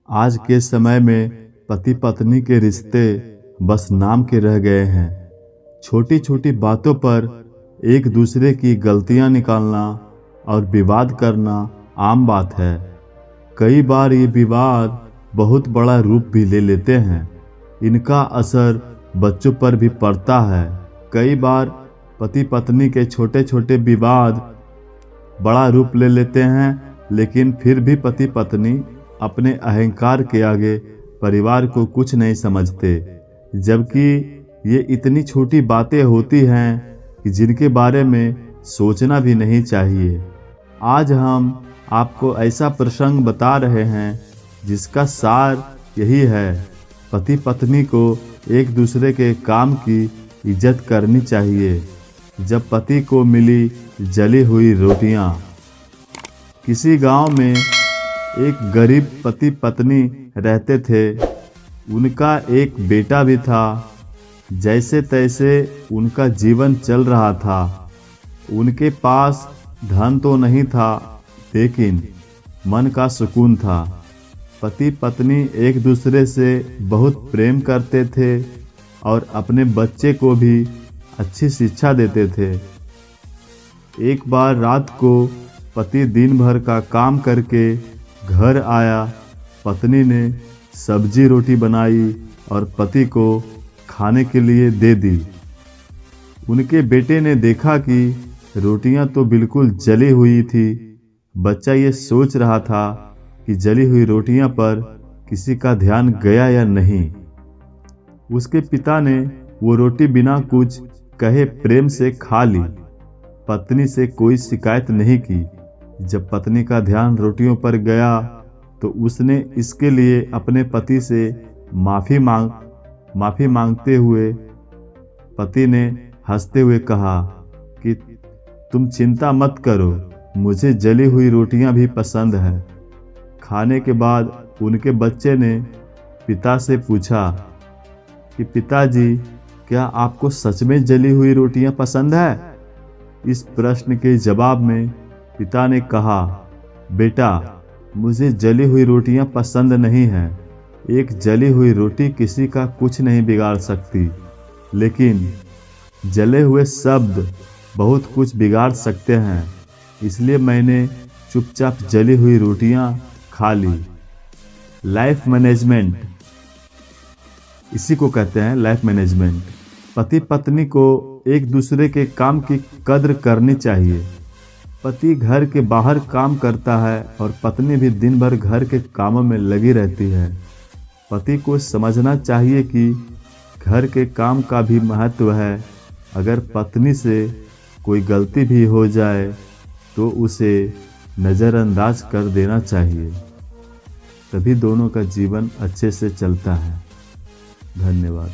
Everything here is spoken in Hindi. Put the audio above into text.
आज के समय में पति पत्नी के रिश्ते बस नाम के रह गए हैं। छोटी छोटी बातों पर एक दूसरे की गलतियां निकालना और विवाद करना आम बात है। कई बार ये विवाद बहुत बड़ा रूप भी ले लेते हैं। इनका असर बच्चों पर भी पड़ता है। कई बार पति पत्नी के छोटे छोटे विवाद बड़ा रूप ले लेते हैं, लेकिन फिर भी पति पत्नी अपने अहंकार के आगे परिवार को कुछ नहीं समझते, जबकि ये इतनी छोटी बातें होती हैं कि जिनके बारे में सोचना भी नहीं चाहिए। आज हम आपको ऐसा प्रसंग बता रहे हैं जिसका सार यही है, पति पत्नी को एक दूसरे के काम की इज्जत करनी चाहिए। जब पति को मिली जली हुई रोटियां। किसी गांव में एक गरीब पति पत्नी रहते थे। उनका एक बेटा भी था। जैसे तैसे उनका जीवन चल रहा था। उनके पास धन तो नहीं था, लेकिन मन का सुकून था। पति पत्नी एक दूसरे से बहुत प्रेम करते थे और अपने बच्चे को भी अच्छी शिक्षा देते थे। एक बार रात को पति दिन भर का काम करके घर आया। पत्नी ने सब्जी रोटी बनाई और पति को खाने के लिए दे दी। उनके बेटे ने देखा कि रोटियां तो बिल्कुल जली हुई थी। बच्चा ये सोच रहा था कि जली हुई रोटियां पर किसी का ध्यान गया या नहीं। उसके पिता ने वो रोटी बिना कुछ कहे प्रेम से खा ली। पत्नी से कोई शिकायत नहीं की। जब पत्नी का ध्यान रोटियों पर गया तो उसने इसके लिए अपने पति से माफ़ी मांगते हुए पति ने हंसते हुए कहा कि तुम चिंता मत करो, मुझे जली हुई रोटियां भी पसंद है। खाने के बाद उनके बच्चे ने पिता से पूछा कि पिताजी, क्या आपको सच में जली हुई रोटियां पसंद है? इस प्रश्न के जवाब में पिता ने कहा, बेटा, मुझे जली हुई रोटियां पसंद नहीं हैं। एक जली हुई रोटी किसी का कुछ नहीं बिगाड़ सकती, लेकिन जले हुए शब्द बहुत कुछ बिगाड़ सकते हैं। इसलिए मैंने चुपचाप जली हुई रोटियां खा ली। लाइफ मैनेजमेंट, इसी को कहते हैं लाइफ मैनेजमेंट। पति पत्नी को एक दूसरे के काम की कद्र करनी चाहिए। पति घर के बाहर काम करता है और पत्नी भी दिन भर घर के कामों में लगी रहती है। पति को समझना चाहिए कि घर के काम का भी महत्व है। अगर पत्नी से कोई गलती भी हो जाए तो उसे नज़रअंदाज कर देना चाहिए, तभी दोनों का जीवन अच्छे से चलता है। धन्यवाद।